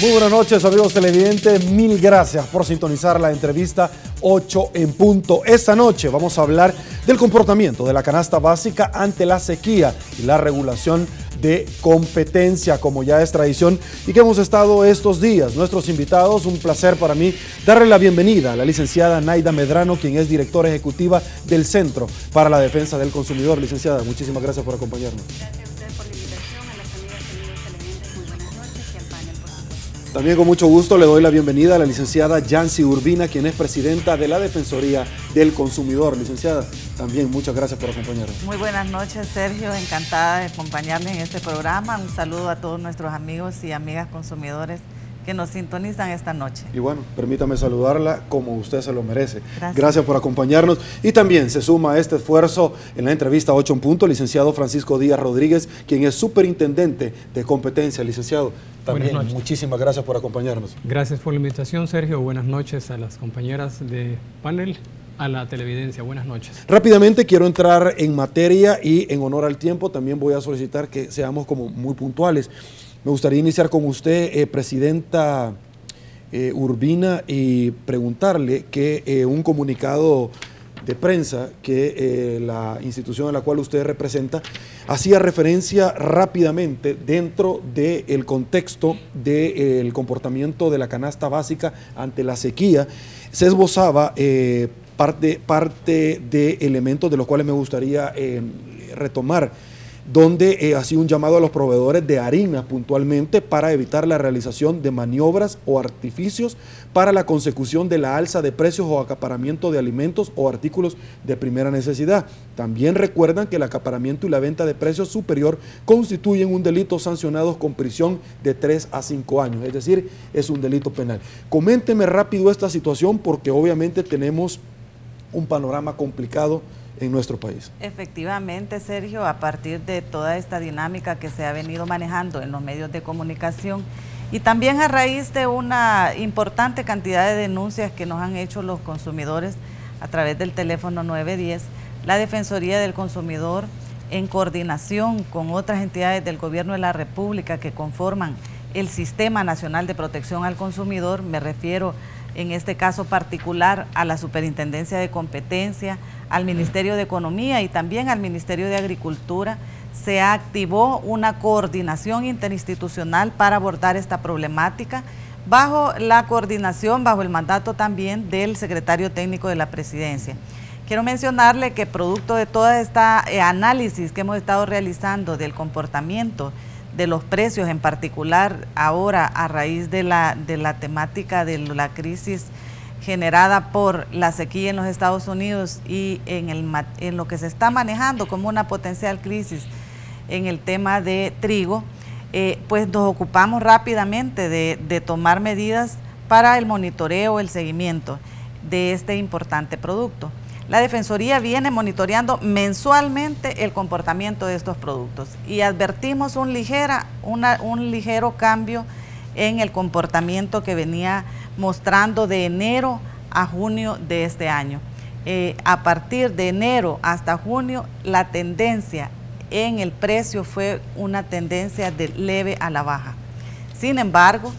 Muy buenas noches, amigos televidentes, mil gracias por sintonizar la entrevista 8 en punto. Esta noche vamos a hablar del comportamiento de la canasta básica ante la sequía y la regulación de competencia, como ya es tradición y que hemos estado estos días. Nuestros invitados, un placer para mí darle la bienvenida a la licenciada Naida Medrano, quien es directora ejecutiva del Centro para la Defensa del Consumidor. Licenciada, muchísimas gracias por acompañarnos. Gracias a usted por la invitación, a las amigas y amigos televidentes, muy buenas noches y al panel, por supuesto. También con mucho gusto le doy la bienvenida a la licenciada Yancy Urbina, quien es presidenta de la Defensoría del Consumidor. Licenciada, también muchas gracias por acompañarnos. Muy buenas noches, Sergio, encantada de acompañarles en este programa. Un saludo a todos nuestros amigos y amigas consumidores que nos sintonizan esta noche. Y bueno, permítame saludarla como usted se lo merece. Gracias. Gracias por acompañarnos. Y también se suma a este esfuerzo en la entrevista 8 en punto, licenciado Francisco Díaz Rodríguez, quien es superintendente de competencia. Licenciado, también muchísimas gracias por acompañarnos. Gracias por la invitación, Sergio. Buenas noches a las compañeras de panel, a la televidencia. Buenas noches. Rápidamente quiero entrar en materia y en honor al tiempo también voy a solicitar que seamos como muy puntuales. Me gustaría iniciar con usted, presidenta Urbina, y preguntarle que un comunicado de prensa que la institución a la cual usted representa hacía referencia rápidamente dentro del contexto del comportamiento de la canasta básica ante la sequía. Se esbozaba parte de elementos de los cuales me gustaría retomar, donde hacía un llamado a los proveedores de harina puntualmente para evitar la realización de maniobras o artificios para la consecución de la alza de precios o acaparamiento de alimentos o artículos de primera necesidad. También recuerdan que el acaparamiento y la venta de precios superior constituyen un delito sancionado con prisión de 3 a 5 años, es decir, es un delito penal. Coménteme rápido esta situación porque obviamente tenemos un panorama complicado en nuestro país. Efectivamente, Sergio, a partir de toda esta dinámica que se ha venido manejando en los medios de comunicación y también a raíz de una importante cantidad de denuncias que nos han hecho los consumidores a través del teléfono 910, la Defensoría del Consumidor, en coordinación con otras entidades del Gobierno de la República que conforman el Sistema Nacional de Protección al Consumidor, me refiero en este caso particular a la Superintendencia de Competencia, al Ministerio de Economía y también al Ministerio de Agricultura, se activó una coordinación interinstitucional para abordar esta problemática bajo la coordinación, bajo el mandato también del secretario técnico de la Presidencia. Quiero mencionarle que producto de toda esta análisis que hemos estado realizando del comportamiento de los precios, en particular ahora a raíz de la temática de la crisis generada por la sequía en los Estados Unidos y en lo que se está manejando como una potencial crisis en el tema de trigo, pues nos ocupamos rápidamente de tomar medidas para el monitoreo, el seguimiento de este importante producto. La Defensoría viene monitoreando mensualmente el comportamiento de estos productos y advertimos un ligero cambio en el comportamiento que venía mostrando de enero a junio de este año. A partir de enero hasta junio, la tendencia en el precio fue una tendencia de leve a la baja. Sin embargo,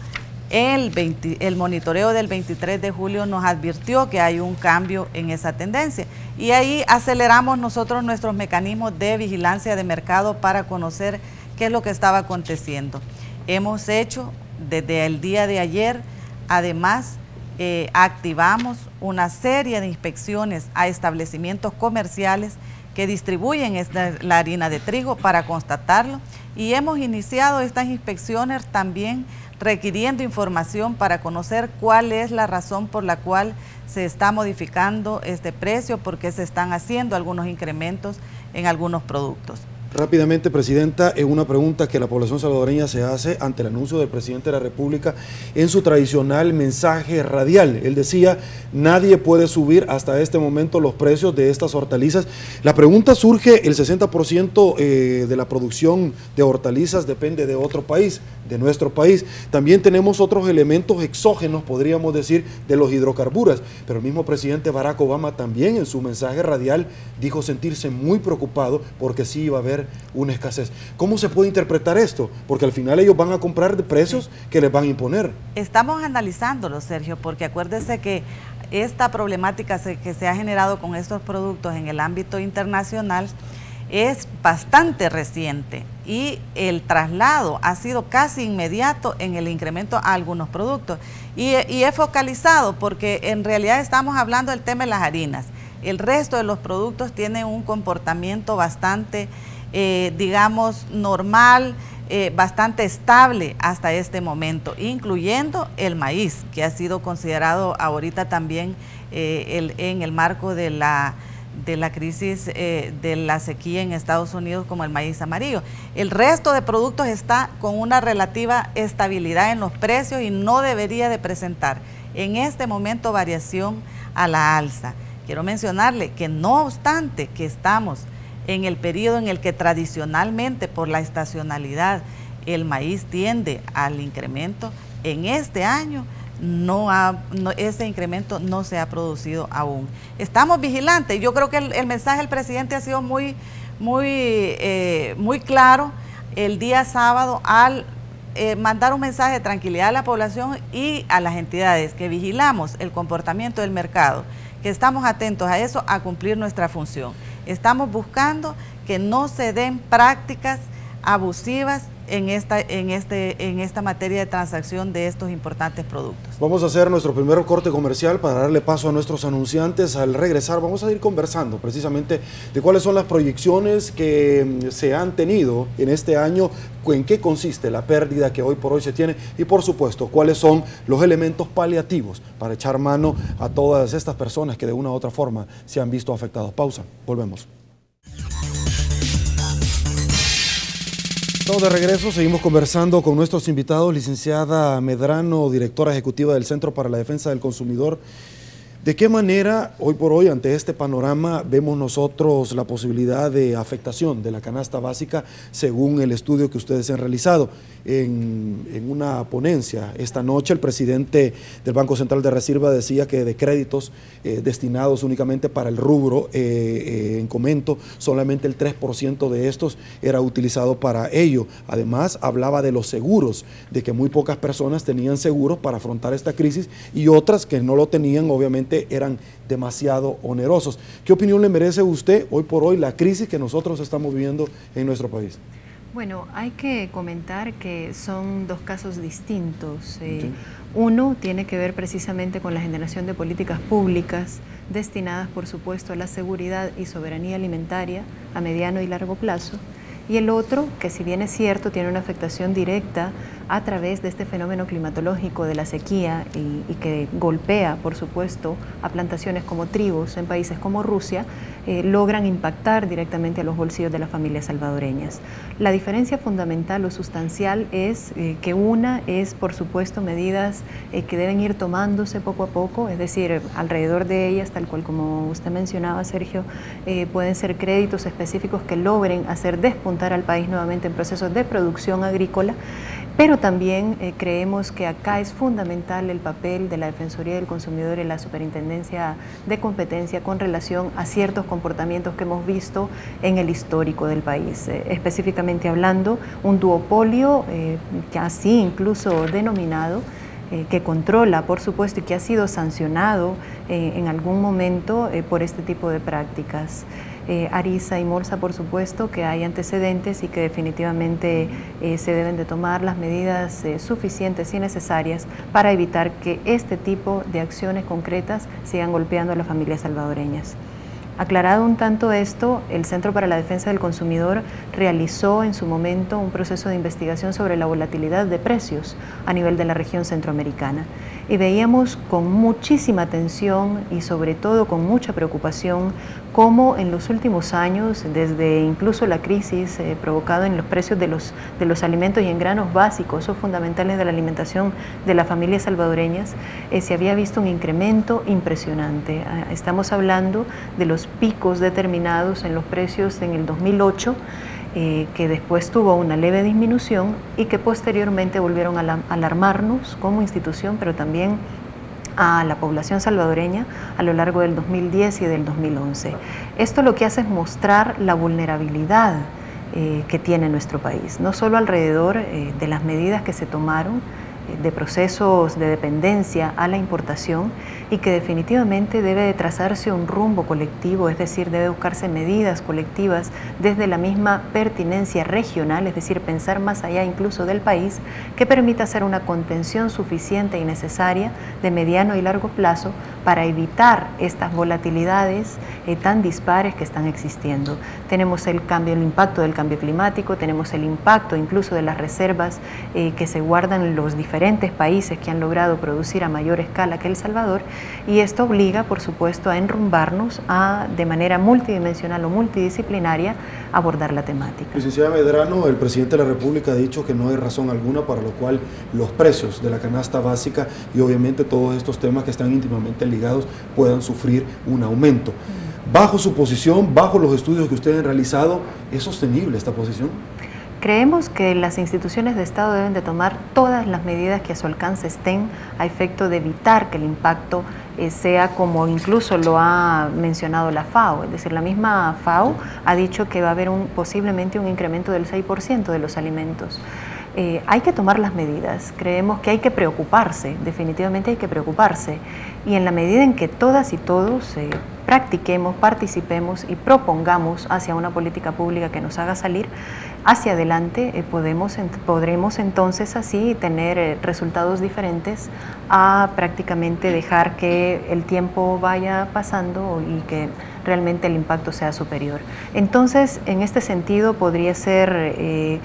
el monitoreo del 23 de julio nos advirtió que hay un cambio en esa tendencia y ahí aceleramos nosotros nuestros mecanismos de vigilancia de mercado para conocer qué es lo que estaba aconteciendo. Hemos hecho desde el día de ayer, además, activamos una serie de inspecciones a establecimientos comerciales que distribuyen la harina de trigo para constatarlo y hemos iniciado estas inspecciones también requiriendo información para conocer cuál es la razón por la cual se está modificando este precio, por qué se están haciendo algunos incrementos en algunos productos. Rápidamente, Presidenta, es una pregunta que la población salvadoreña se hace ante el anuncio del Presidente de la República en su tradicional mensaje radial. Él decía, nadie puede subir hasta este momento los precios de estas hortalizas. La pregunta surge, el 60% de la producción de hortalizas depende de otro país, de nuestro país. También tenemos otros elementos exógenos, podríamos decir, de los hidrocarburos, pero el mismo presidente Barack Obama también en su mensaje radial dijo sentirse muy preocupado porque sí iba a haber tener una escasez. ¿Cómo se puede interpretar esto? Porque al final ellos van a comprar de precios que les van a imponer. Estamos analizándolo, Sergio, porque acuérdese que esta problemática que se ha generado con estos productos en el ámbito internacional es bastante reciente y el traslado ha sido casi inmediato en el incremento a algunos productos. Y he focalizado porque en realidad estamos hablando del tema de las harinas. El resto de los productos tienen un comportamiento bastante, digamos, normal, bastante estable hasta este momento, incluyendo el maíz, que ha sido considerado ahorita también en el marco de la crisis de la sequía en Estados Unidos como el maíz amarillo. El resto de productos está con una relativa estabilidad en los precios y no debería de presentar en este momento variación a la alza. Quiero mencionarle que no obstante que estamos en el periodo en el que tradicionalmente por la estacionalidad el maíz tiende al incremento, en este año ese incremento no se ha producido aún. Estamos vigilantes. Yo creo que el mensaje del presidente ha sido muy claro el día sábado al mandar un mensaje de tranquilidad a la población y a las entidades, que vigilamos el comportamiento del mercado, que estamos atentos a eso, a cumplir nuestra función. Estamos buscando que no se den prácticas abusivas en esta materia de transacción de estos importantes productos. Vamos a hacer nuestro primer corte comercial para darle paso a nuestros anunciantes. Al regresar vamos a ir conversando precisamente de cuáles son las proyecciones que se han tenido en este año, en qué consiste la pérdida que hoy por hoy se tiene y por supuesto cuáles son los elementos paliativos para echar mano a todas estas personas que de una u otra forma se han visto afectados. Pausa, volvemos. De regreso, seguimos conversando con nuestros invitados, licenciada Medrano, directora ejecutiva del Centro para la Defensa del Consumidor. ¿De qué manera, hoy por hoy, ante este panorama, vemos nosotros la posibilidad de afectación de la canasta básica según el estudio que ustedes han realizado? En una ponencia esta noche, el presidente del Banco Central de Reserva decía que de créditos destinados únicamente para el rubro en comento, solamente el 3% de estos era utilizado para ello. Además, hablaba de los seguros, de que muy pocas personas tenían seguros para afrontar esta crisis y otras que no lo tenían, obviamente, eran demasiado onerosos. ¿Qué opinión le merece a usted hoy por hoy la crisis que nosotros estamos viviendo en nuestro país? Bueno, hay que comentar que son dos casos distintos. Uno tiene que ver precisamente con la generación de políticas públicas destinadas, por supuesto, a la seguridad y soberanía alimentaria a mediano y largo plazo. Y el otro, que si bien es cierto, tiene una afectación directa a través de este fenómeno climatológico de la sequía y que golpea, por supuesto, a plantaciones como trigos en países como Rusia, logran impactar directamente a los bolsillos de las familias salvadoreñas. La diferencia fundamental o sustancial es que una es, por supuesto, medidas que deben ir tomándose poco a poco, es decir, alrededor de ellas, tal cual como usted mencionaba, Sergio, pueden ser créditos específicos que logren hacer despuntar al país nuevamente en procesos de producción agrícola, pero también creemos que acá es fundamental el papel de la Defensoría del Consumidor y la Superintendencia de Competencia con relación a ciertos comportamientos que hemos visto en el histórico del país. Específicamente hablando, un duopolio, que así incluso denominado, que controla, por supuesto, y que ha sido sancionado en algún momento por este tipo de prácticas. Arisa y Molsa, por supuesto, que hay antecedentes y que definitivamente se deben de tomar las medidas suficientes y necesarias para evitar que este tipo de acciones concretas sigan golpeando a las familias salvadoreñas. Aclarado un tanto esto, el Centro para la Defensa del Consumidor realizó en su momento un proceso de investigación sobre la volatilidad de precios a nivel de la región centroamericana y veíamos con muchísima atención y sobre todo con mucha preocupación cómo en los últimos años, desde incluso la crisis provocada en los precios de los alimentos y en granos básicos o fundamentales de la alimentación de las familias salvadoreñas, se había visto un incremento impresionante. Estamos hablando de los picos determinados en los precios en el 2008, que después tuvo una leve disminución y que posteriormente volvieron a alarmarnos como institución, pero también a la población salvadoreña a lo largo del 2010 y del 2011. Esto lo que hace es mostrar la vulnerabilidad que tiene nuestro país, no solo alrededor de las medidas que se tomaron de procesos de dependencia a la importación, y que definitivamente debe de trazarse un rumbo colectivo, es decir, debe buscarse medidas colectivas desde la misma pertinencia regional, es decir, pensar más allá incluso del país, que permita hacer una contención suficiente y necesaria de mediano y largo plazo para evitar estas volatilidades tan dispares que están existiendo. Tenemos el impacto del cambio climático, tenemos el impacto incluso de las reservas que se guardan en los diferentes países que han logrado producir a mayor escala que El Salvador, y esto obliga, por supuesto, a enrumbarnos de manera multidimensional o multidisciplinaria, abordar la temática. Licenciada Medrano, el presidente de la República ha dicho que no hay razón alguna para lo cual los precios de la canasta básica y obviamente todos estos temas que están íntimamente ligados puedan sufrir un aumento. Bajo su posición, bajo los estudios que ustedes han realizado, ¿es sostenible esta posición? Creemos que las instituciones de Estado deben de tomar todas las medidas que a su alcance estén a efecto de evitar que el impacto sea como incluso lo ha mencionado la FAO. Es decir, la misma FAO ha dicho que va a haber posiblemente un incremento del 6% de los alimentos. Hay que tomar las medidas, creemos que hay que preocuparse, definitivamente hay que preocuparse, y en la medida en que todas y todos practiquemos, participemos y propongamos hacia una política pública que nos haga salir hacia adelante, podremos entonces así tener resultados diferentes a prácticamente dejar que el tiempo vaya pasando y que realmente el impacto sea superior. Entonces, en este sentido podría ser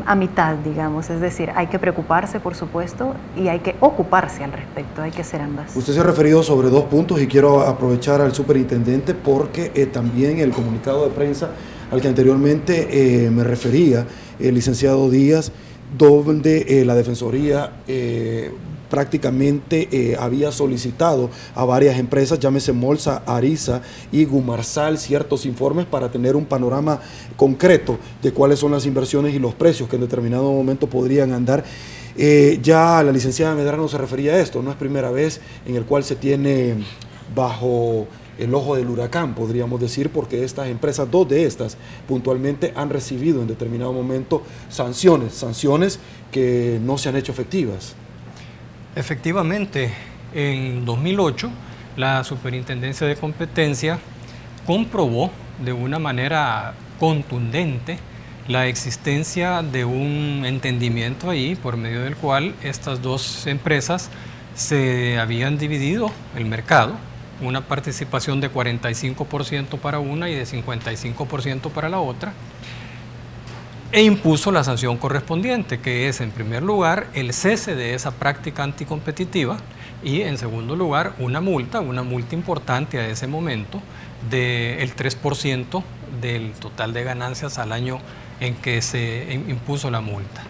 a mitad, digamos, es decir, hay que preocuparse, por supuesto, y hay que ocuparse al respecto, hay que hacer ambas. Usted se ha referido sobre dos puntos y quiero aprovechar al superintendente porque también el comunicado de prensa al que anteriormente me refería, el licenciado Díaz, donde la Defensoría prácticamente había solicitado a varias empresas, llámese Molsa, Ariza y Gumarsal, ciertos informes para tener un panorama concreto de cuáles son las inversiones y los precios que en determinado momento podrían andar. Ya la licenciada Medrano se refería a esto, no es primera vez en el cual se tiene bajo el ojo del huracán, podríamos decir, porque estas empresas, dos de estas puntualmente, han recibido en determinado momento sanciones que no se han hecho efectivas. Efectivamente, en 2008 la Superintendencia de Competencia comprobó de una manera contundente la existencia de un entendimiento ahí por medio del cual estas dos empresas se habían dividido el mercado, una participación de 45% para una y de 55% para la otra, e impuso la sanción correspondiente, que es en primer lugar el cese de esa práctica anticompetitiva y en segundo lugar una multa importante a ese momento del 3% del total de ganancias al año en que se impuso la multa.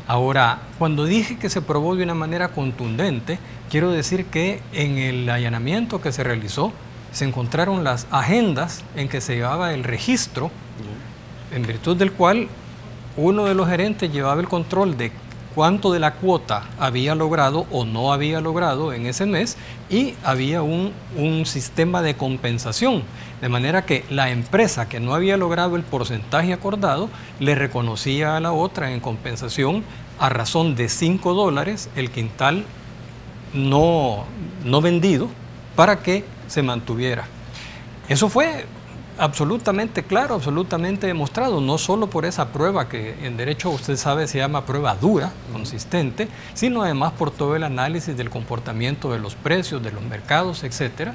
Ahora, cuando dije que se probó de una manera contundente, quiero decir que en el allanamiento que se realizó se encontraron las agendas en que se llevaba el registro, en virtud del cual uno de los gerentes llevaba el control de cuánto de la cuota había logrado o no había logrado en ese mes, y había un sistema de compensación, de manera que la empresa que no había logrado el porcentaje acordado le reconocía a la otra en compensación a razón de $5 el quintal no vendido para que se mantuviera. Eso fue absolutamente claro, absolutamente demostrado, no solo por esa prueba que en derecho usted sabe se llama prueba dura, consistente, sino además por todo el análisis del comportamiento de los precios, de los mercados, etcétera,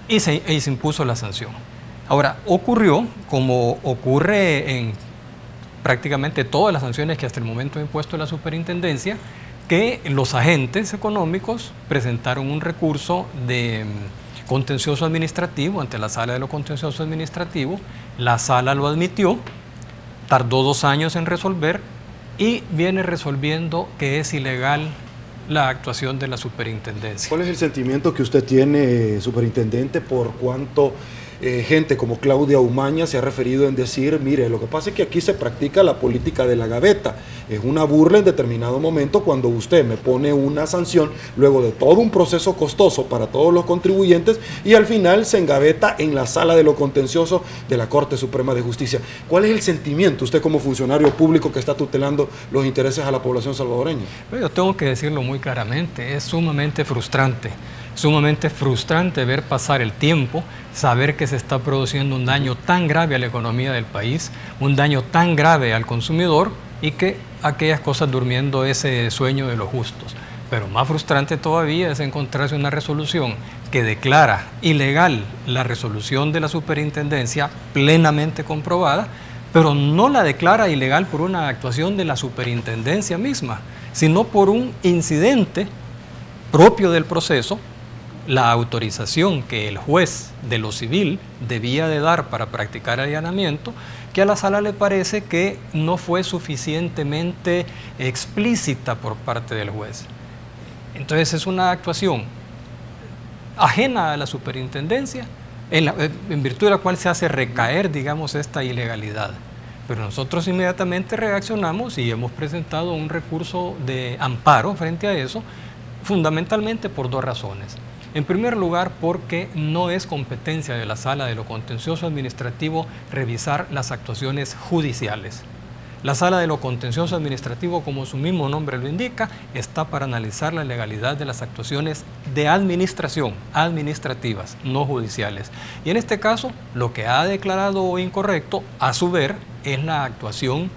y se impuso la sanción. Ahora, ocurrió, como ocurre en prácticamente todas las sanciones que hasta el momento ha impuesto la superintendencia, que los agentes económicos presentaron un recurso de contencioso administrativo ante la Sala de lo Contencioso Administrativo. La Sala lo admitió, tardó 2 años en resolver y viene resolviendo que es ilegal la actuación de la superintendencia. ¿Cuál es el sentimiento que usted tiene, superintendente, por cuanto gente como Claudia Umaña se ha referido en decir, mire, lo que pasa es que aquí se practica la política de la gaveta. Es una burla en determinado momento cuando usted me pone una sanción luego de todo un proceso costoso para todos los contribuyentes y al final se engaveta en la sala de lo contencioso de la Corte Suprema de Justicia. ¿Cuál es el sentimiento usted como funcionario público que está tutelando los intereses a la población salvadoreña? Yo tengo que decirlo muy claramente, es sumamente frustrante ver pasar el tiempo, saber que se está produciendo un daño tan grave a la economía del país, un daño tan grave al consumidor y que aquellas cosas durmiendo ese sueño de los justos. Pero más frustrante todavía es encontrarse una resolución que declara ilegal la resolución de la superintendencia plenamente comprobada, pero no la declara ilegal por una actuación de la superintendencia misma, sino por un incidente propio del proceso, la autorización que el juez de lo civil debía de dar para practicar allanamiento, que a la sala le parece que no fue suficientemente explícita por parte del juez. Entonces es una actuación ajena a la superintendencia, en virtud de la cual se hace recaer, digamos, esta ilegalidad. Pero nosotros inmediatamente reaccionamos y hemos presentado un recurso de amparo frente a eso, fundamentalmente por dos razones. En primer lugar, porque no es competencia de la Sala de lo Contencioso Administrativo revisar las actuaciones judiciales. La Sala de lo Contencioso Administrativo, como su mismo nombre lo indica, está para analizar la legalidad de las actuaciones de administración, administrativas, no judiciales. Y en este caso, lo que ha declarado incorrecto, a su ver, es la actuación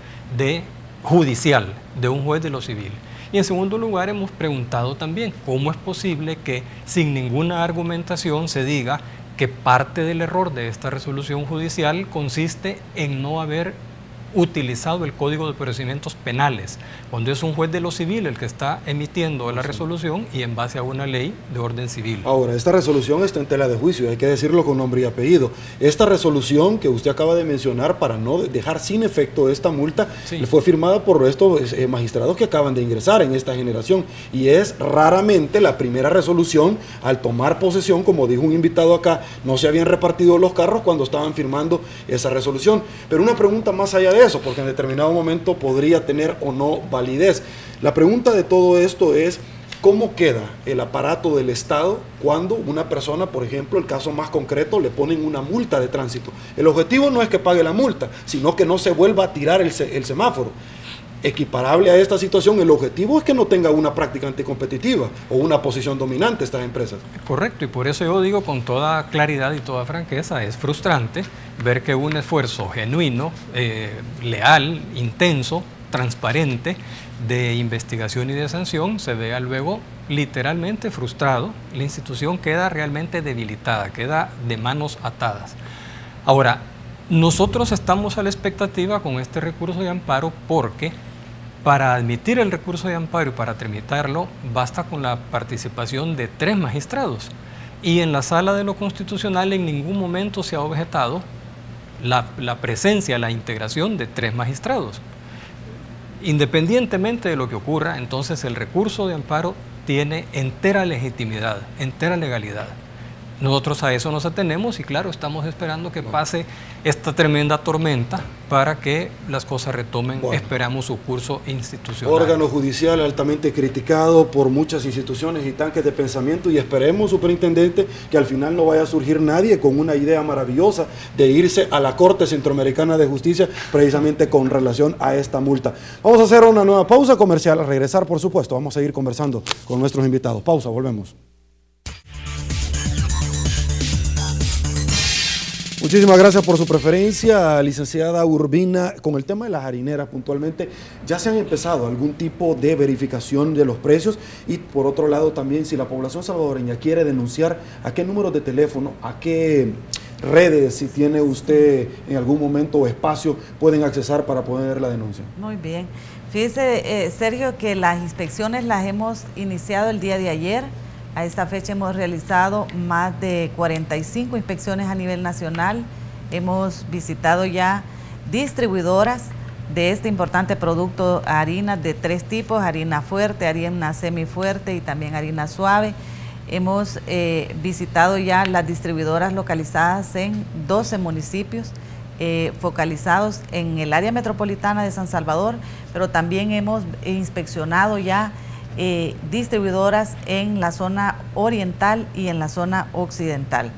judicial de un juez de lo civil. Y en segundo lugar, hemos preguntado también cómo es posible que sin ninguna argumentación se diga que parte del error de esta resolución judicial consiste en no haber utilizado el Código de Procedimientos Penales, cuando es un juez de lo civil el que está emitiendo la resolución y en base a una ley de orden civil. Ahora, esta resolución está en tela de juicio, hay que decirlo con nombre y apellido. Esta resolución que usted acaba de mencionar para no dejar sin efecto esta multa, sí, fue firmada por estos magistrados que acaban de ingresar en esta generación y es raramente la primera resolución al tomar posesión, como dijo un invitado acá, no se habían repartido los carros cuando estaban firmando esa resolución. Pero una pregunta más allá de eso, porque en determinado momento podría tener o no validez. La pregunta de todo esto es, ¿cómo queda el aparato del Estado cuando una persona, por ejemplo, el caso más concreto, le ponen una multa de tránsito? El objetivo no es que pague la multa, sino que no se vuelva a tirar el semáforo. Equiparable a esta situación, el objetivo es que no tenga una práctica anticompetitiva o una posición dominante estas empresas. Correcto, y por eso yo digo con toda claridad y toda franqueza, es frustrante ver que un esfuerzo genuino, leal, intenso, transparente, de investigación y de sanción, se vea luego literalmente frustrado, la institución queda realmente debilitada, queda de manos atadas. Ahora, nosotros estamos a la expectativa con este recurso de amparo porque para admitir el recurso de amparo y para tramitarlo basta con la participación de 3 magistrados y en la Sala de lo Constitucional en ningún momento se ha objetado la presencia, la integración de 3 magistrados. Independientemente de lo que ocurra, entonces el recurso de amparo tiene entera legitimidad, entera legalidad. Nosotros a eso nos atenemos y claro, estamos esperando que pase esta tremenda tormenta para que las cosas retomen, esperamos su curso institucional. Órgano judicial altamente criticado por muchas instituciones y tanques de pensamiento y esperemos, superintendente, que al final no vaya a surgir nadie con una idea maravillosa de irse a la Corte Centroamericana de Justicia precisamente con relación a esta multa. Vamos a hacer una nueva pausa comercial, al regresar por supuesto vamos a seguir conversando con nuestros invitados. Pausa, volvemos. Muchísimas gracias por su preferencia, licenciada Urbina. Con el tema de las harineras puntualmente, ¿ya se han empezado algún tipo de verificación de los precios? Y por otro lado también, si la población salvadoreña quiere denunciar, ¿a qué números de teléfono, a qué redes, si tiene usted en algún momento o espacio, pueden accesar para poder la denuncia? Muy bien. Fíjese, Sergio, que las inspecciones las hemos iniciado el día de ayer. A esta fecha hemos realizado más de 45 inspecciones a nivel nacional. Hemos visitado ya distribuidoras de este importante producto, harinas de 3 tipos, harina fuerte, harina semifuerte y también harina suave. Hemos visitado ya las distribuidoras localizadas en 12 municipios, focalizados en el área metropolitana de San Salvador, pero también hemos inspeccionado ya distribuidoras en la zona oriental y en la zona occidental.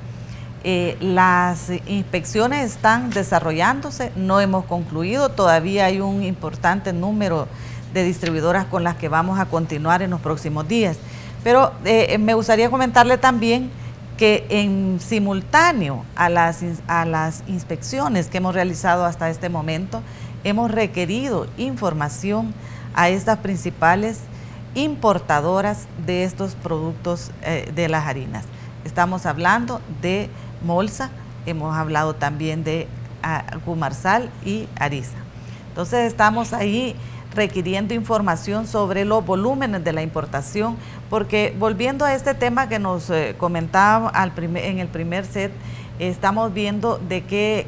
Las inspecciones están desarrollándose, no hemos concluido, todavía hay un importante número de distribuidoras con las que vamos a continuar en los próximos días. Pero me gustaría comentarle también que en simultáneo a las inspecciones que hemos realizado hasta este momento, hemos requerido información a estas principales importadoras de estos productos de las harinas. Estamos hablando de Molsa, hemos hablado también de Gumarsal y Ariza. Entonces estamos ahí requiriendo información sobre los volúmenes de la importación, porque volviendo a este tema que nos comentaba en el primer set, estamos viendo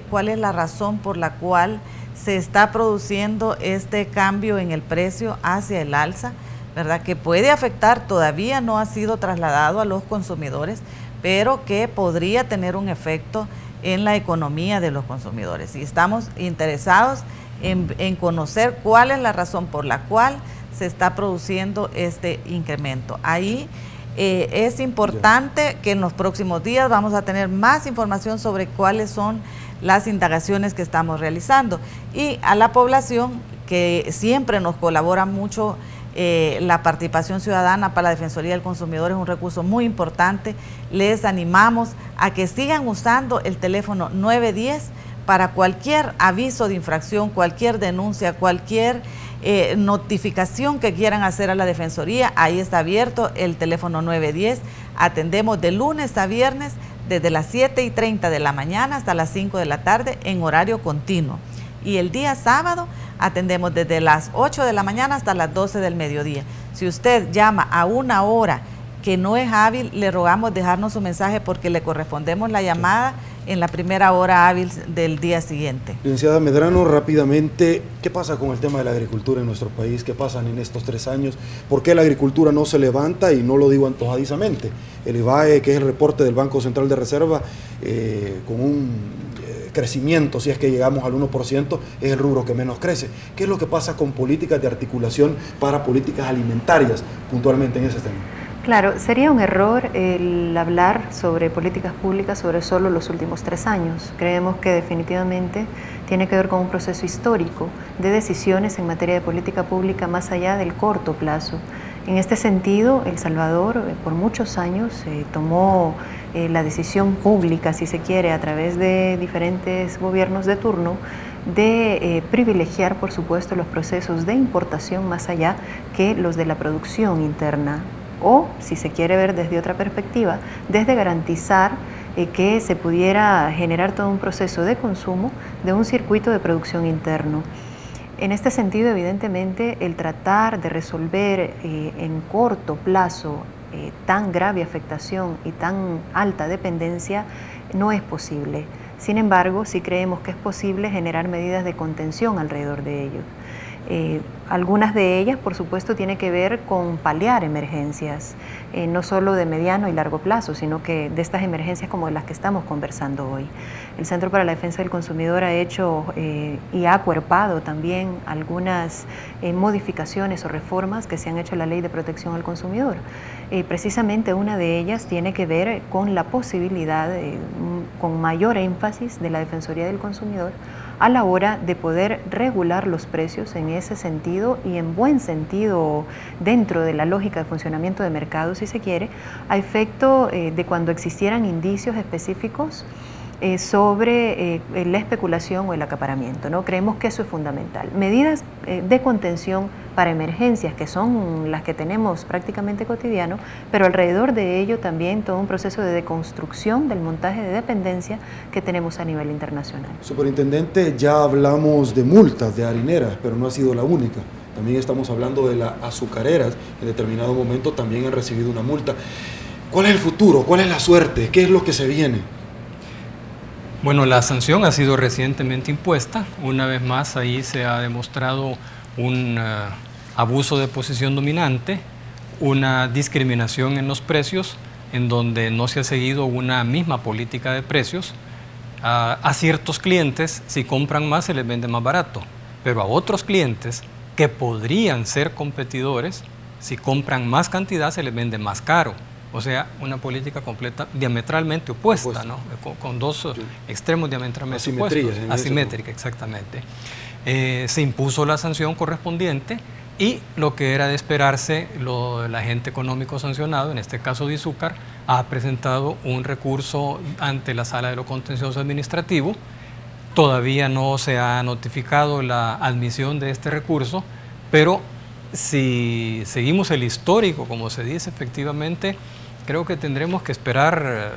cuál es la razón por la cual se está produciendo este cambio en el precio hacia el alza, ¿verdad? Que puede afectar, todavía no ha sido trasladado a los consumidores, pero que podría tener un efecto en la economía de los consumidores. Y estamos interesados en conocer cuál es la razón por la cual se está produciendo este incremento. Ahí es importante que en los próximos días vamos a tener más información sobre cuáles son las indagaciones que estamos realizando. Y a la población, que siempre nos colabora mucho, la participación ciudadana para la Defensoría del Consumidor es un recurso muy importante. Les animamos a que sigan usando el teléfono 910 para cualquier aviso de infracción, cualquier denuncia, cualquier notificación que quieran hacer a la Defensoría. Ahí está abierto el teléfono 910. Atendemos de lunes a viernes desde las 7:30 de la mañana hasta las 5 de la tarde en horario continuo. Y el día sábado atendemos desde las 8 de la mañana hasta las 12 del mediodía. Si usted llama a una hora que no es hábil, le rogamos dejarnos su mensaje porque le correspondemos la llamada en la primera hora hábil del día siguiente. Licenciada Medrano, rápidamente, ¿qué pasa con el tema de la agricultura en nuestro país? ¿Qué pasa en estos 3 años? ¿Por qué la agricultura no se levanta? Y no lo digo antojadizamente. El IBAE, que es el reporte del Banco Central de Reserva, con un crecimiento, si es que llegamos al 1%, es el rubro que menos crece. ¿Qué es lo que pasa con políticas de articulación para políticas alimentarias, puntualmente en ese tema? Claro, sería un error el hablar sobre políticas públicas sobre solo los últimos 3 años. Creemos que definitivamente tiene que ver con un proceso histórico de decisiones en materia de política pública más allá del corto plazo. En este sentido, El Salvador por muchos años tomó la decisión pública, si se quiere, a través de diferentes gobiernos de turno, de privilegiar, por supuesto, los procesos de importación más allá que los de la producción interna. O, si se quiere ver desde otra perspectiva, desde garantizar que se pudiera generar todo un proceso de consumo de un circuito de producción interno. En este sentido, evidentemente, el tratar de resolver en corto plazo tan grave afectación y tan alta dependencia no es posible. Sin embargo, sí creemos que es posible generar medidas de contención alrededor de ello. Algunas de ellas, por supuesto, tienen que ver con paliar emergencias, no solo de mediano y largo plazo, sino que de estas emergencias como de las que estamos conversando hoy. El Centro para la Defensa del Consumidor ha hecho y ha acuerpado también algunas modificaciones o reformas que se han hecho a la Ley de Protección al Consumidor. Precisamente una de ellas tiene que ver con la posibilidad, con mayor énfasis de la Defensoría del Consumidor a la hora de poder regular los precios en ese sentido y en buen sentido dentro de la lógica de funcionamiento de mercado, si se quiere, a efecto de cuando existieran indicios específicos sobre la especulación o el acaparamiento, ¿no? Creemos que eso es fundamental. Medidas de contención para emergencias, que son las que tenemos prácticamente cotidiano, pero alrededor de ello también todo un proceso de deconstrucción del montaje de dependencia que tenemos a nivel internacional. Superintendente, ya hablamos de multas de harineras, pero no ha sido la única. También estamos hablando de las azucareras, que en determinado momento también han recibido una multa. ¿Cuál es el futuro? ¿Cuál es la suerte? ¿Qué es lo que se viene? Bueno, la sanción ha sido recientemente impuesta. Una vez más, ahí se ha demostrado un abuso de posición dominante, una discriminación en los precios en donde no se ha seguido una misma política de precios. A ciertos clientes, si compran más, se les vende más barato, pero a otros clientes que podrían ser competidores, si compran más cantidad, se les vende más caro. O sea, una política diametralmente opuesta, ¿no? Con dos extremos diametralmente opuestos. Asimétrica, exactamente. Se impuso la sanción correspondiente y lo que era de esperarse, el agente económico sancionado, en este caso Dizúcar, ha presentado un recurso ante la Sala de lo Contencioso Administrativo. Todavía no se ha notificado la admisión de este recurso, pero si seguimos el histórico, como se dice, efectivamente, creo que tendremos que esperar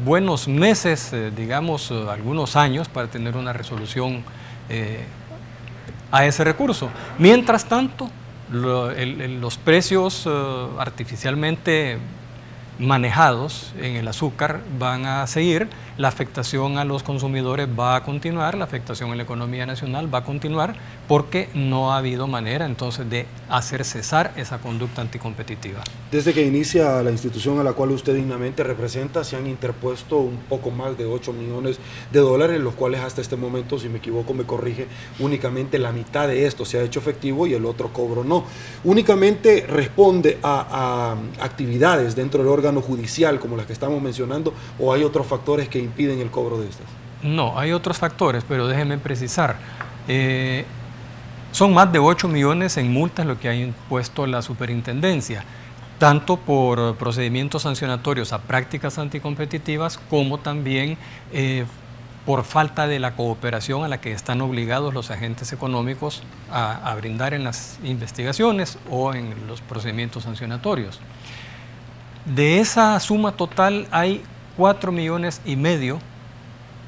buenos meses, digamos, algunos años para tener una resolución a ese recurso. Mientras tanto, los precios artificialmente manejados en el azúcar van a seguir, la afectación a los consumidores va a continuar, la afectación en la economía nacional va a continuar, porque no ha habido manera entonces de hacer cesar esa conducta anticompetitiva. Desde que inicia la institución a la cual usted dignamente representa, se han interpuesto un poco más de 8 millones de dólares, los cuales hasta este momento, si me equivoco me corrige, únicamente la mitad de esto se ha hecho efectivo y el otro cobro no. Únicamente responde a actividades dentro del órgano judicial como las que estamos mencionando, o hay otros factores que impiden el cobro de estas. No, hay otros factores, pero déjenme precisar. Son más de 8 millones en multas lo que ha impuesto la superintendencia, tanto por procedimientos sancionatorios a prácticas anticompetitivas, como también por falta de la cooperación a la que están obligados los agentes económicos a brindar en las investigaciones o en los procedimientos sancionatorios. De esa suma total hay 4,5 millones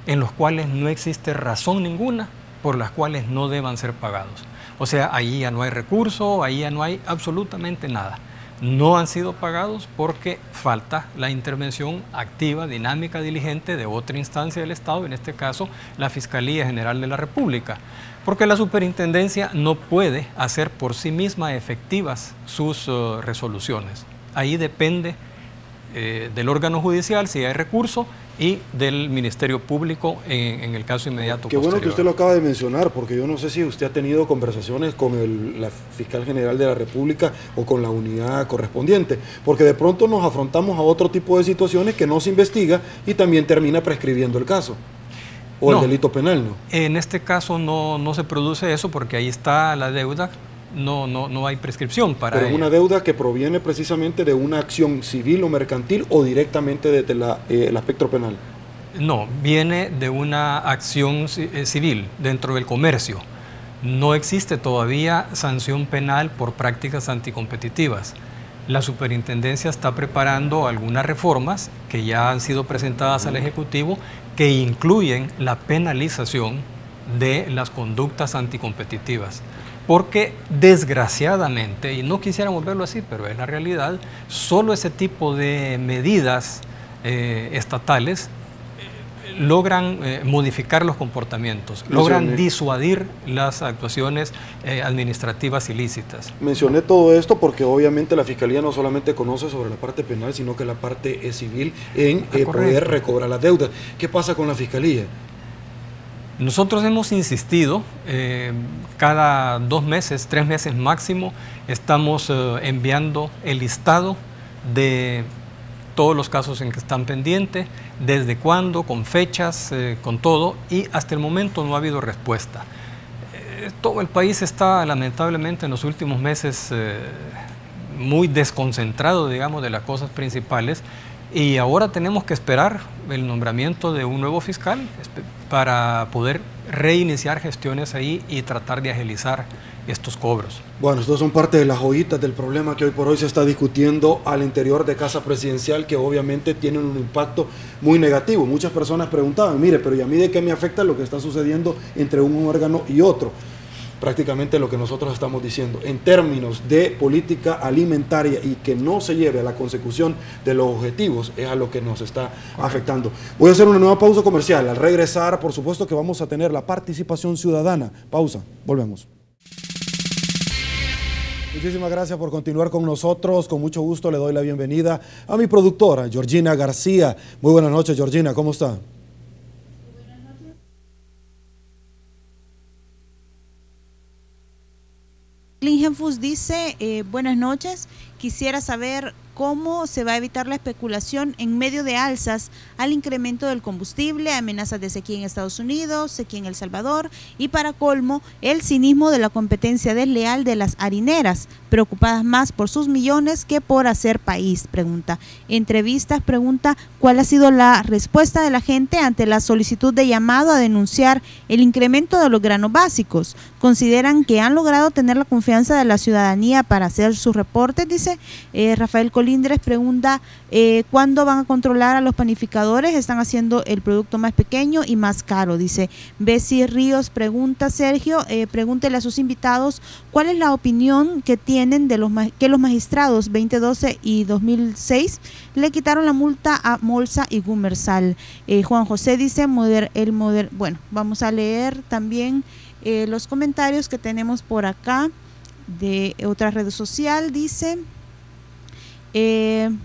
en los cuales no existe razón ninguna por las cuales no deban ser pagados. O sea, ahí ya no hay recurso, ahí ya no hay absolutamente nada. No han sido pagados porque falta la intervención activa, dinámica, diligente de otra instancia del Estado, en este caso la Fiscalía General de la República, porque la superintendencia no puede hacer por sí misma efectivas sus resoluciones. Ahí depende del órgano judicial si hay recurso y del Ministerio Público en el caso inmediato. Qué bueno que usted lo acaba de mencionar, porque yo no sé si usted ha tenido conversaciones con la Fiscal General de la República o con la unidad correspondiente, porque de pronto nos afrontamos a otro tipo de situaciones que no se investiga y también termina prescribiendo el caso. O no, el delito penal, ¿no? En este caso no se produce eso porque ahí está la deuda. No hay prescripción para ello. Pero es una deuda que proviene precisamente de una acción civil o mercantil o directamente desde el aspecto penal. No, viene de una acción civil dentro del comercio. No existe todavía sanción penal por prácticas anticompetitivas. La superintendencia está preparando algunas reformas que ya han sido presentadas al Ejecutivo que incluyen la penalización de las conductas anticompetitivas. Porque desgraciadamente, y no quisiéramos verlo así, pero es la realidad, solo ese tipo de medidas estatales logran modificar los comportamientos, logran disuadir las actuaciones administrativas ilícitas. Mencioné todo esto porque obviamente la Fiscalía no solamente conoce sobre la parte penal, sino que la parte civil en poder recobrar las deudas. ¿Qué pasa con la Fiscalía? Nosotros hemos insistido, cada 2 meses, 3 meses máximo, estamos enviando el listado de todos los casos en que están pendientes, desde cuándo, con fechas, con todo, y hasta el momento no ha habido respuesta. Todo el país está lamentablemente en los últimos meses muy desconcentrado, digamos, de las cosas principales, y ahora tenemos que esperar el nombramiento de un nuevo fiscal para poder reiniciar gestiones ahí y tratar de agilizar estos cobros. Bueno, estos son parte de las joyitas del problema que hoy por hoy se está discutiendo al interior de Casa Presidencial, que obviamente tienen un impacto muy negativo. Muchas personas preguntaban, mire, pero ¿y a mí de qué me afecta lo que está sucediendo entre un órgano y otro? Prácticamente lo que nosotros estamos diciendo, en términos de política alimentaria y que no se lleve a la consecución de los objetivos, es a lo que nos está afectando. Voy a hacer una nueva pausa comercial. Al regresar, por supuesto que vamos a tener la participación ciudadana. Pausa, volvemos. Muchísimas gracias por continuar con nosotros. Con mucho gusto le doy la bienvenida a mi productora, Georgina García. Muy buenas noches, Georgina, ¿cómo está? Klingenfuss dice, buenas noches, quisiera saber cómo se va a evitar la especulación en medio de alzas al incremento del combustible, amenazas de sequía en Estados Unidos, sequía en El Salvador y para colmo el cinismo de la competencia desleal de las harineras, preocupadas más por sus millones que por hacer país, pregunta. Entrevistas pregunta cuál ha sido la respuesta de la gente ante la solicitud de llamado a denunciar el incremento de los granos básicos. Consideran que han logrado tener la confianza de la ciudadanía para hacer sus reportes, dice. Rafael Colindres pregunta ¿cuándo van a controlar a los panificadores? Están haciendo el producto más pequeño y más caro, dice. Bessie Ríos pregunta, Sergio, pregúntele a sus invitados cuál es la opinión que tienen de que los magistrados 2012 y 2006 le quitaron la multa a Molsa y Gumersal. Juan José dice, bueno, vamos a leer también los comentarios que tenemos por acá de otra red social, dice,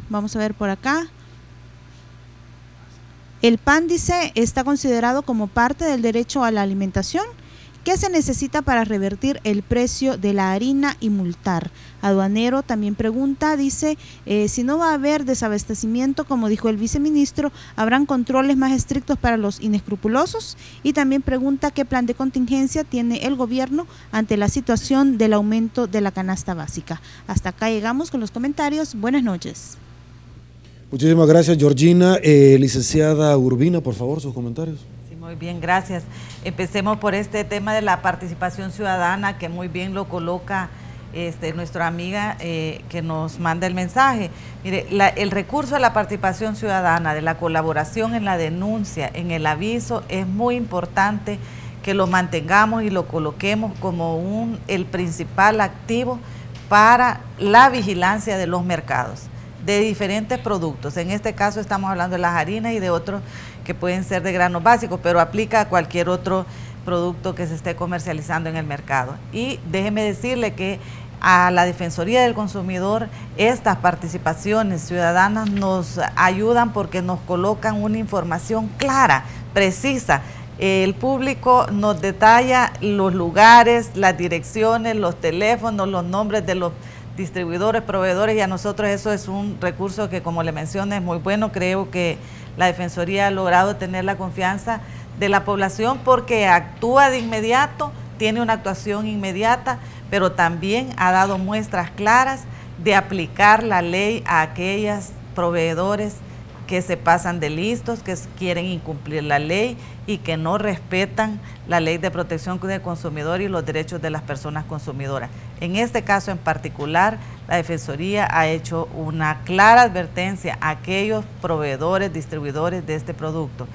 vamos a ver por acá. El PAN dice, está considerado como parte del derecho a la alimentación. ¿Qué se necesita para revertir el precio de la harina y multar? Aduanero también pregunta, dice, si no va a haber desabastecimiento, como dijo el viceministro, ¿habrán controles más estrictos para los inescrupulosos? Y también pregunta qué plan de contingencia tiene el gobierno ante la situación del aumento de la canasta básica. Hasta acá llegamos con los comentarios. Buenas noches. Muchísimas gracias, Georgina. Licenciada Urbina, por favor, sus comentarios. Muy bien, gracias. Empecemos por este tema de la participación ciudadana, que muy bien lo coloca nuestra amiga que nos manda el mensaje. Mire, el recurso de la participación ciudadana, de la colaboración en la denuncia, en el aviso, es muy importante que lo mantengamos y lo coloquemos como el principal activo para la vigilancia de los mercados, de diferentes productos. En este caso estamos hablando de las harinas y de otros que pueden ser de granos básicos, pero aplica a cualquier otro producto que se esté comercializando en el mercado. Y déjeme decirle que a la Defensoría del Consumidor estas participaciones ciudadanas nos ayudan porque nos colocan una información clara, precisa. El público nos detalla los lugares, las direcciones, los teléfonos, los nombres de los distribuidores, proveedores, y a nosotros eso es un recurso que, como le mencioné, es muy bueno. Creo que la Defensoría ha logrado tener la confianza de la población porque actúa de inmediato, tiene una actuación inmediata, pero también ha dado muestras claras de aplicar la ley a aquellos proveedores que se pasan de listos, que quieren incumplir la ley y que no respetan la ley de protección del consumidor y los derechos de las personas consumidoras. En este caso en particular, la Defensoría ha hecho una clara advertencia a aquellos proveedores, distribuidores de este producto,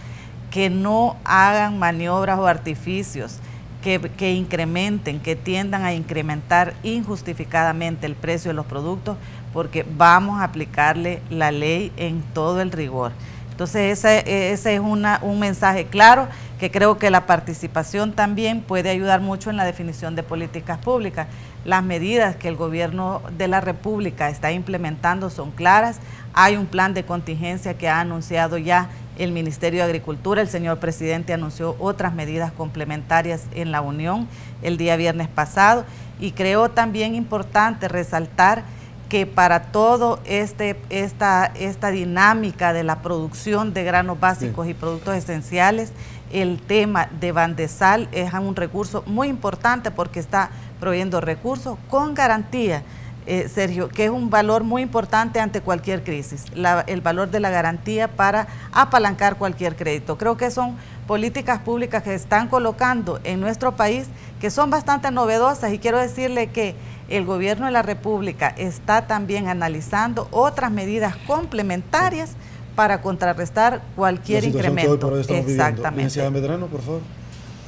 que no hagan maniobras o artificios que incrementen, que tiendan a incrementar injustificadamente el precio de los productos, porque vamos a aplicarle la ley en todo el rigor. Entonces ese es un mensaje claro, que creo que la participación también puede ayudar mucho en la definición de políticas públicas. Las medidas que el gobierno de la República está implementando son claras. Hay un plan de contingencia que ha anunciado ya el Ministerio de Agricultura. El señor presidente anunció otras medidas complementarias en la Unión el día viernes pasado, y creo también importante resaltar que para todo esta dinámica de la producción de granos básicos y productos esenciales, el tema de Bandesal es un recurso muy importante porque está proveyendo recursos con garantía, Sergio, que es un valor muy importante ante cualquier crisis, el valor de la garantía para apalancar cualquier crédito. Creo que son políticas públicas que se están colocando en nuestro país que son bastante novedosas, y quiero decirle que el gobierno de la República está también analizando otras medidas complementarias para contrarrestar cualquier incremento. Exactamente. Licenciada Medrano, por favor.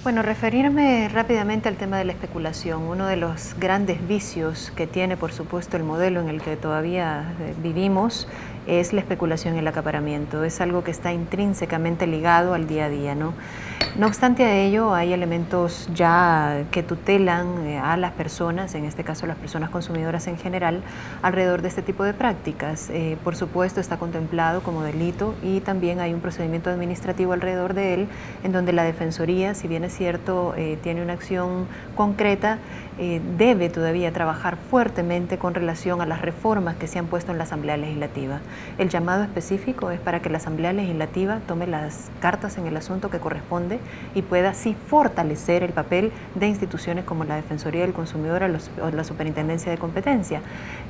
Bueno, referirme rápidamente al tema de la especulación. Uno de los grandes vicios que tiene, por supuesto, el modelo en el que todavía vivimos es la especulación y el acaparamiento. Es algo que está intrínsecamente ligado al día a día, ¿no? No obstante a ello, hay elementos ya que tutelan a las personas, en este caso las personas consumidoras en general, alrededor de este tipo de prácticas. Por supuesto, está contemplado como delito y también hay un procedimiento administrativo alrededor de él, en donde la Defensoría, si bien es cierto, tiene una acción concreta, debe todavía trabajar fuertemente con relación a las reformas que se han puesto en la Asamblea Legislativa. El llamado específico es para que la Asamblea Legislativa tome las cartas en el asunto que corresponde y pueda así fortalecer el papel de instituciones como la Defensoría del Consumidor o la Superintendencia de Competencia.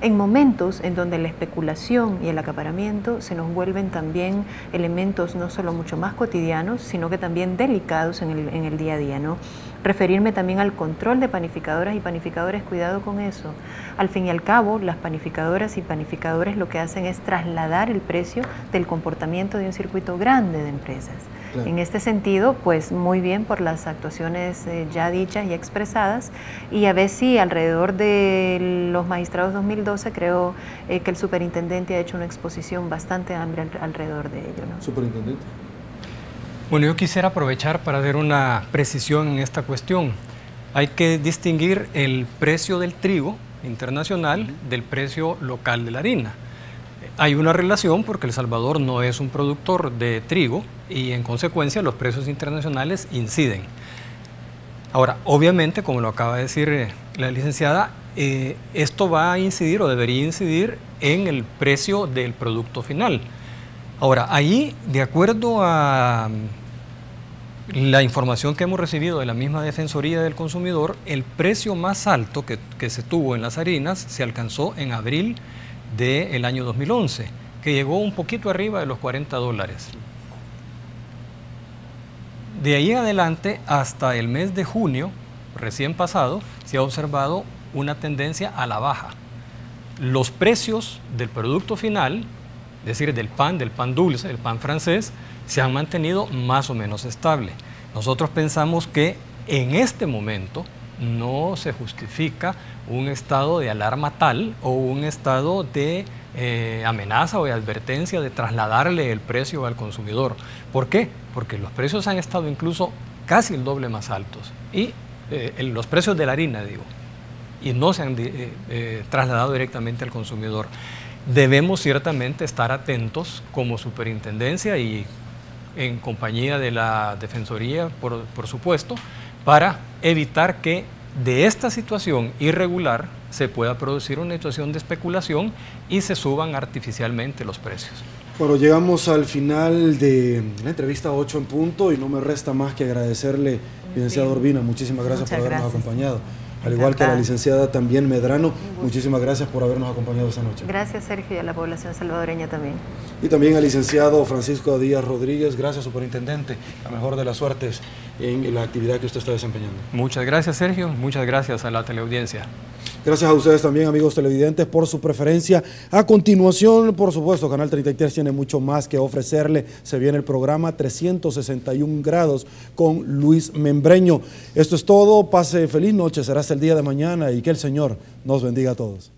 En momentos en donde la especulación y el acaparamiento se nos vuelven también elementos no solo mucho más cotidianos, sino que también delicados en el día a día, ¿no? Referirme también al control de panificadoras y panificadores, cuidado con eso. Al fin y al cabo, las panificadoras y panificadores lo que hacen es trasladar el precio del comportamiento de un circuito grande de empresas. Claro. En este sentido, pues muy bien por las actuaciones ya dichas y expresadas, y a ver si alrededor de los magistrados 2012 creo que el superintendente ha hecho una exposición bastante amplia alrededor de ello, ¿no? Superintendente. Bueno, yo quisiera aprovechar para hacer una precisión en esta cuestión. Hay que distinguir el precio del trigo internacional del precio local de la harina. Hay una relación porque El Salvador no es un productor de trigo y en consecuencia los precios internacionales inciden. Ahora, obviamente, como lo acaba de decir la licenciada, esto va a incidir o debería incidir en el precio del producto final. Ahora, ahí, de acuerdo a la información que hemos recibido de la misma Defensoría del Consumidor, el precio más alto que se tuvo en las harinas se alcanzó en abril del año 2011, que llegó un poquito arriba de los $40. De ahí en adelante, hasta el mes de junio, recién pasado, se ha observado una tendencia a la baja. Los precios del producto final, es decir, del pan dulce, del pan francés, se han mantenido más o menos estable. Nosotros pensamos que en este momento no se justifica un estado de alarma tal o un estado de amenaza o de advertencia de trasladarle el precio al consumidor. ¿Por qué? Porque los precios han estado incluso casi el doble más altos. Y los precios de la harina, digo, y no se han trasladado directamente al consumidor. Debemos ciertamente estar atentos como superintendencia y en compañía de la Defensoría, por supuesto, para evitar que de esta situación irregular se pueda producir una situación de especulación y se suban artificialmente los precios. Bueno, llegamos al final de la entrevista 8 en punto y no me resta más que agradecerle, licenciada Urbina, muchísimas gracias por habernos acompañado. Al igual que a la licenciada también Medrano, muchísimas gracias por habernos acompañado esta noche. Gracias, Sergio, y a la población salvadoreña también. Y también al licenciado Francisco Díaz Rodríguez, gracias, superintendente, la mejor de las suertes en la actividad que usted está desempeñando. Muchas gracias, Sergio, muchas gracias a la teleaudiencia. Gracias a ustedes también, amigos televidentes, por su preferencia. A continuación, por supuesto, Canal 33 tiene mucho más que ofrecerle. Se viene el programa 361 grados con Luis Membreño. Esto es todo. Pase feliz noche. Será hasta el día de mañana y que el Señor nos bendiga a todos.